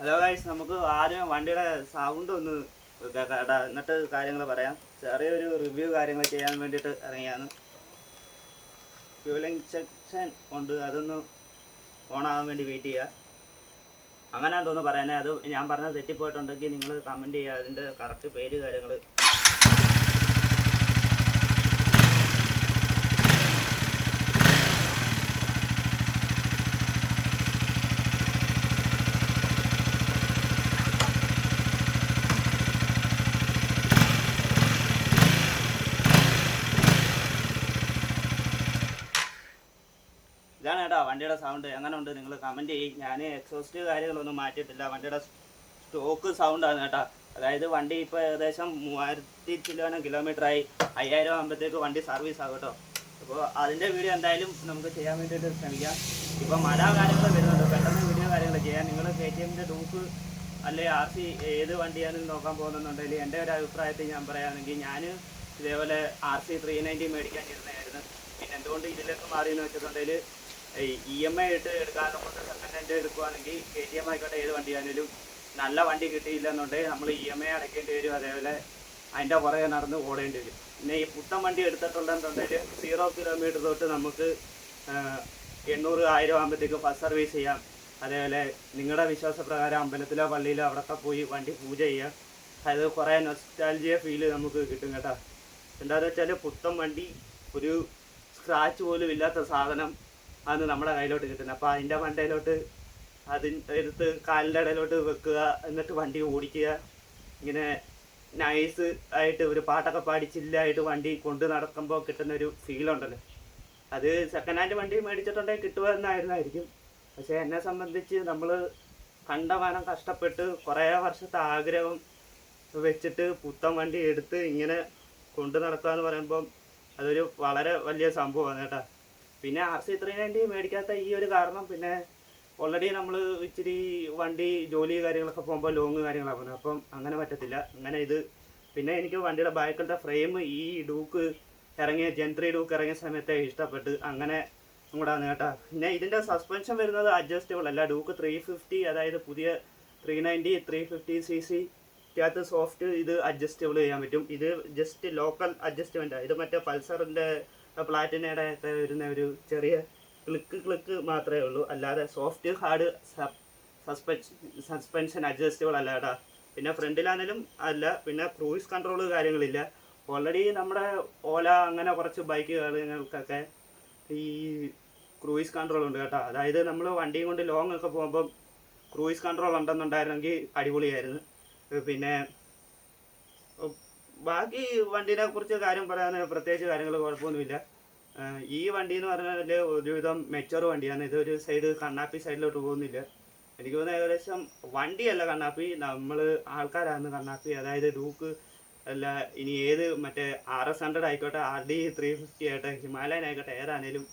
Hello guys, നമുക്ക് ആദ്യം വണ്ടിയുടെ സൗണ്ട് ഒന്ന് കേട്ടാ, എന്നിട്ട് കാര്യങ്ങൾ പറയാം. ചെറിയൊരു റിവ്യൂ കാര്യങ്ങൾ ചെയ്യാൻ വേണ്ടിയിട്ട് ഇറങ്ങിയാണ്. ഫ്യൂൽ ഇഞ്ചക്ഷൻ കൊണ്ട് അതൊന്ന് ഓണാകാൻ വേണ്ടി വെയിറ്റ് ചെയ്യുക. അങ്ങനെ തോന്നുന്നു പറയാനേ. അത് ഞാൻ പറഞ്ഞത് തെറ്റിപ്പോയിട്ടുണ്ടെങ്കിൽ നിങ്ങൾ കമൻറ്റ് ചെയ്യുക, അതിൻ്റെ കറക്റ്റ് പേര് കാര്യങ്ങൾ. ഇതാണ് കേട്ടോ വണ്ടിയുടെ സൗണ്ട്. എങ്ങനെ ഉണ്ട് നിങ്ങൾ കമൻറ്റ് ചെയ്യും. ഞാൻ എക്സോസ്റ്റ് കാര്യങ്ങളൊന്നും മാറ്റിയിട്ടില്ല. വണ്ടിയുടെ സ്റ്റോക്ക് സൗണ്ടാണ് കേട്ടോ. അതായത് വണ്ടി ഇപ്പോൾ ഏകദേശം 3000 കിലോമീറ്ററായി. 5000 ആകുമ്പോഴത്തേക്ക് വണ്ടി സർവീസ് ആകും കേട്ടോ. അപ്പോൾ അതിൻ്റെ വീഡിയോ എന്തായാലും നമുക്ക് ചെയ്യാൻ വേണ്ടിയിട്ട് ശ്രമിക്കാം. ഇപ്പോൾ മഴ കാര്യങ്ങൾ വരുന്നുണ്ട്, പെട്ടെന്ന് വീഡിയോ കാര്യങ്ങൾ ചെയ്യാം. നിങ്ങൾ KTMൻ്റെ ഡൂക്ക് അല്ലെ RC ഏത് വണ്ടിയാണ് നോക്കാൻ പോകുന്നുണ്ടെങ്കിൽ എൻ്റെ ഒരു അഭിപ്രായത്തിൽ ഞാൻ പറയുകയാണെങ്കിൽ ഞാൻ ഇതേപോലെ RC 390 മേടിക്കാൻ ഇരുന്നായിരുന്നു. പിന്നെ എന്തുകൊണ്ട് ഇതിലേക്ക് മാറിയെന്ന് വെച്ചിട്ടുണ്ടെങ്കിൽ EMI ആയിട്ട് എടുക്കാതെ കൊണ്ട് സെക്കൻഡ് ഹാൻഡ് എടുക്കുകയാണെങ്കിൽ KTM ആയിക്കോട്ടെ ഏത് വണ്ടിയാണെങ്കിലും നല്ല വണ്ടി കിട്ടിയില്ല എന്നുണ്ടെങ്കിൽ നമ്മൾ EMI അടയ്ക്കേണ്ടി വരും. അതേപോലെ അതിൻ്റെ പുറകെ നടന്ന് ഓടേണ്ടി വരും. പിന്നെ ഈ പുത്തൻ വണ്ടി എടുത്തിട്ടുണ്ടെന്നുണ്ടെങ്കിൽ 0 കിലോമീറ്റർ തൊട്ട് നമുക്ക് 800-1000 ആകുമ്പോഴത്തേക്ക് ഫസ്റ്റ് സർവീസ് ചെയ്യാം. അതേപോലെ നിങ്ങളുടെ വിശ്വാസപ്രകാരം അമ്പലത്തിലോ പള്ളിയിലോ അവിടെയൊക്കെ പോയി വണ്ടി പൂജ ചെയ്യാം. അത് കുറേ നൊസ്റ്റാൾജിയ ഫീല് നമുക്ക് കിട്ടും കേട്ടോ. എന്താണെന്ന് വെച്ചാൽ പുത്തൻ വണ്ടി ഒരു സ്ക്രാച്ച് പോലും ഇല്ലാത്ത സാധനം ആണ് നമ്മുടെ കയ്യിലോട്ട് കിട്ടുന്നത്. അപ്പോൾ അതിൻ്റെ മണ്ടയിലോട്ട് എടുത്ത് കാലിൻ്റെ ഇടയിലോട്ട് വെക്കുക, എന്നിട്ട് വണ്ടി ഓടിക്കുക. ഇങ്ങനെ നൈസ് ആയിട്ട് ഒരു പാട്ടൊക്കെ പാടി ചില്ലായിട്ട് വണ്ടി കൊണ്ട് നടക്കുമ്പോൾ കിട്ടുന്നൊരു ഫീലുണ്ടല്ലോ, അത് സെക്കൻഡ് ഹാൻഡ് വണ്ടി മേടിച്ചിട്ടുണ്ടെങ്കിൽ കിട്ടുമെന്നായിരുന്നായിരിക്കും. പക്ഷേ എന്നെ സംബന്ധിച്ച് നമ്മൾ കണ്ടമാനം കഷ്ടപ്പെട്ട് കുറേ വർഷത്തെ ആഗ്രഹം വെച്ചിട്ട് പുത്തൻ വണ്ടി എടുത്ത് ഇങ്ങനെ കൊണ്ട് നടക്കുക എന്ന് പറയുമ്പം അതൊരു വളരെ വലിയ സംഭവമാണ് കേട്ടോ. പിന്നെ RC 390 മേടിക്കാത്ത ഈ ഒരു കാരണം, പിന്നെ ഓൾറെഡി നമ്മൾ ഇച്ചിരി വണ്ടി ജോലി കാര്യങ്ങളൊക്കെ പോകുമ്പോൾ ലോങ് കാര്യങ്ങളാണ് പോകുന്നത്. അപ്പം അങ്ങനെ പറ്റത്തില്ല. അങ്ങനെ ഇത് പിന്നെ എനിക്ക് വണ്ടിയുടെ ബാക്കിലത്തെ ഫ്രെയിം ഈ ഡൂക്ക് ഇറങ്ങിയ Gen 3 ഡൂക്ക് ഇറങ്ങിയ സമയത്തെ ഇഷ്ടപ്പെട്ട് അങ്ങനെ കൂടാണ് കേട്ടോ. പിന്നെ ഇതിൻ്റെ സസ്പെൻഷൻ വരുന്നത് അഡ്ജസ്റ്റബിൾ അല്ല. ഡൂക്ക് 350, അതായത് പുതിയ 390 350cc ക്കകത്ത് സോഫ്റ്റ് ഇത് അഡ്ജസ്റ്റബിൾ ചെയ്യാൻ പറ്റും. ഇത് ജസ്റ്റ് ലോക്കൽ അഡ്ജസ്റ്റ്മെൻറ്റാണ്. ഇത് മറ്റേ പൾസറിൻ്റെ പ്ലാറ്റിനയുടെ ഒക്കെ വരുന്ന ഒരു ചെറിയ ക്ലിക്ക് മാത്രമേ ഉള്ളൂ. അല്ലാതെ സോഫ്റ്റ് ഹാർഡ് സസ്പെൻഷൻ അഡ്ജസ്റ്റബിൾ അല്ല കേട്ടോ. പിന്നെ ഫ്രണ്ടിലാണെങ്കിലും അല്ല. പിന്നെ ക്രൂയിസ് കൺട്രോൾ കാര്യങ്ങളില്ല. ഓൾറെഡി നമ്മുടെ ഓല അങ്ങനെ കുറച്ച് ബൈക്ക് കാര്യങ്ങൾക്കൊക്കെ ഈ ക്രൂയിസ് കൺട്രോൾ ഉണ്ട് കേട്ടോ. അതായത് നമ്മൾ വണ്ടിയും കൊണ്ട് ലോങ് ഒക്കെ പോകുമ്പം ക്രൂയിസ് കൺട്രോൾ ഉണ്ടെന്നുണ്ടായിരുന്നെങ്കിൽ അടിപൊളിയായിരുന്നു. പിന്നെ ബാക്കി വണ്ടീനെ കുറിച്ച് കാര്യം പറയാൻ പ്രത്യേകിച്ച് കാര്യങ്ങൾ കുഴപ്പമൊന്നുമില്ല. ഈ വണ്ടി എന്ന് പറഞ്ഞാൽ ഒരുവിധം മെച്ചർ വണ്ടിയാണ്. ഇതൊരു സൈഡ് കണ്ണാപ്പി സൈഡിലോട്ട് പോകുന്നില്ല. എനിക്ക് തോന്നുന്നത് ഏകദേശം വണ്ടിയല്ല കണ്ണാപ്പി, നമ്മൾ ആൾക്കാരാണ് കണ്ണാപ്പി. അതായത് ഡൂക്ക് അല്ല, ഇനി ഏത് മറ്റേ RS100 ആയിക്കോട്ടെ, RD 350 ആയിട്ടെ, ഹിമാലയൻ ആയിക്കോട്ടെ, ഏതാണേലും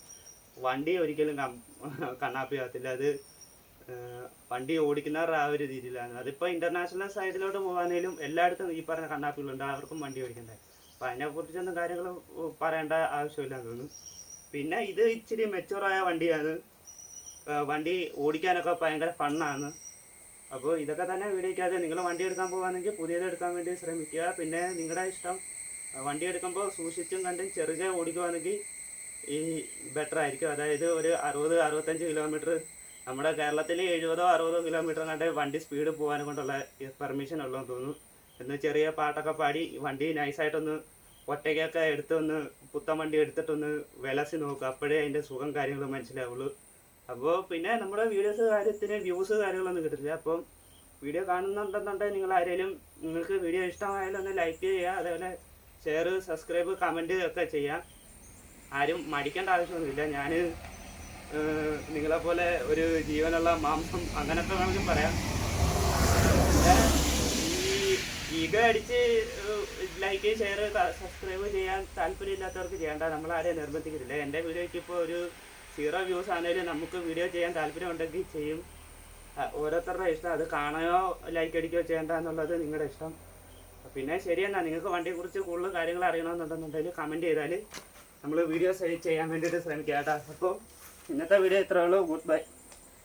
വണ്ടി ഒരിക്കലും കണ്ണാപ്പി ആകത്തില്ല. അത് വണ്ടി ഓടിക്കുന്നവരുടെ ആ ഒരു രീതിയിലാണ്. അതിപ്പോൾ ഇൻ്റർനാഷണൽ സൈഡിലോട്ട് പോകാനേലും എല്ലായിടത്തും ഈ പറഞ്ഞ കണ്ണാപ്പികളുണ്ട്, അവർക്കും വണ്ടി ഓടിക്കണ്ടേ. അപ്പോൾ അതിനെക്കുറിച്ചൊന്നും കാര്യങ്ങൾ പറയേണ്ട ആവശ്യമില്ലെന്ന് തോന്നുന്നു. പിന്നെ ഇത് ഇച്ചിരി മെച്ചുവറായ വണ്ടിയാണ്. വണ്ടി ഓടിക്കാനൊക്കെ ഭയങ്കര ഫണ്ണാണ്. അപ്പോൾ ഇതൊക്കെ തന്നെ വീഡിയോയ്ക്കകത്ത്. നിങ്ങൾ വണ്ടി എടുക്കാൻ പോകുകയാണെങ്കിൽ പുതിയത് എടുക്കാൻ വേണ്ടി ശ്രമിക്കുക. പിന്നെ നിങ്ങളുടെ ഇഷ്ടം. വണ്ടി എടുക്കുമ്പോൾ സൂക്ഷിച്ചും കണ്ടും ചെറുകെ ഓടിക്കുകയാണെങ്കിൽ ഈ ബെറ്റർ ആയിരിക്കും. അതായത് ഒരു 60-65 കിലോമീറ്റർ, നമ്മുടെ കേരളത്തിൽ 70-60 കിലോമീറ്റർ കണ്ട് വണ്ടി സ്പീഡ് പോകാൻ കൊണ്ടുള്ള പെർമിഷൻ ഉള്ളതെന്ന് തോന്നുന്നു. എന്ന് ചെറിയ പാട്ടൊക്കെ പാടി വണ്ടി നൈസായിട്ടൊന്ന് ഒറ്റയ്ക്കൊക്കെ എടുത്തൊന്ന് പുത്തൻ വണ്ടി എടുത്തിട്ടൊന്ന് വിലസി നോക്കുക. അപ്പോഴേ അതിൻ്റെ സുഖം കാര്യങ്ങൾ മനസ്സിലാവുള്ളൂ. അപ്പോൾ പിന്നെ നമ്മുടെ വീഡിയോസ് കാര്യത്തിന് വ്യൂസ് കാര്യങ്ങളൊന്നും കിട്ടില്ല. അപ്പം വീഡിയോ കാണുന്നുണ്ടെന്നുണ്ടെങ്കിൽ നിങ്ങൾക്ക് വീഡിയോ ഇഷ്ടമായാലും ഒന്ന് ലൈക്ക് ചെയ്യുക. അതേപോലെ ഷെയർ, സബ്സ്ക്രൈബ്, കമൻറ്റ് ഒക്കെ ചെയ്യാം. ആരും മടിക്കേണ്ട ആവശ്യമൊന്നുമില്ല. ഞാൻ നിങ്ങളെപ്പോലെ ഒരു ജീവനുള്ള മാംസം അങ്ങനത്തെ വേണമെങ്കിൽ പറയാം. ഈ ഈഗോ അടിച്ച് ലൈക്ക്, ഷെയർ, സബ്സ്ക്രൈബ് ചെയ്യാൻ താല്പര്യമില്ലാത്തവർക്ക് ചെയ്യേണ്ട. നമ്മളാരെയും നിർബന്ധിക്കുന്നില്ല. എൻ്റെ വീഡിയോയ്ക്ക് ഇപ്പോൾ ഒരു 0 വ്യൂസ് ആണെങ്കിലും നമുക്ക് വീഡിയോ ചെയ്യാൻ താല്പര്യം ഉണ്ടെങ്കിൽ ചെയ്യും. ഓരോരുത്തരുടെ ഇഷ്ടം. അത് കാണുകയോ ലൈക്ക് അടിക്കുകയോ ചെയ്യേണ്ട എന്നുള്ളത് നിങ്ങളുടെ ഇഷ്ടം. പിന്നെ ശരിയെന്നാ, നിങ്ങൾക്ക് വണ്ടിയെക്കുറിച്ച് കൂടുതൽ കാര്യങ്ങൾ അറിയണമെന്നുണ്ടെന്നുണ്ടെങ്കിൽ കമൻറ്റ് ചെയ്താൽ നമ്മൾ വീഡിയോസ് ചെയ്യാൻ വേണ്ടിയിട്ട് ശ്രമിക്കാം കേട്ടോ. അപ്പോൾ ഇന്നത്തെ വീഡിയോ ഇത്രയേ ഉള്ളൂ. Good bye.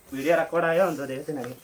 വീഡിയോ റെക്കോർഡായോ എന്തോ ദൈവത്തിനറിയാം.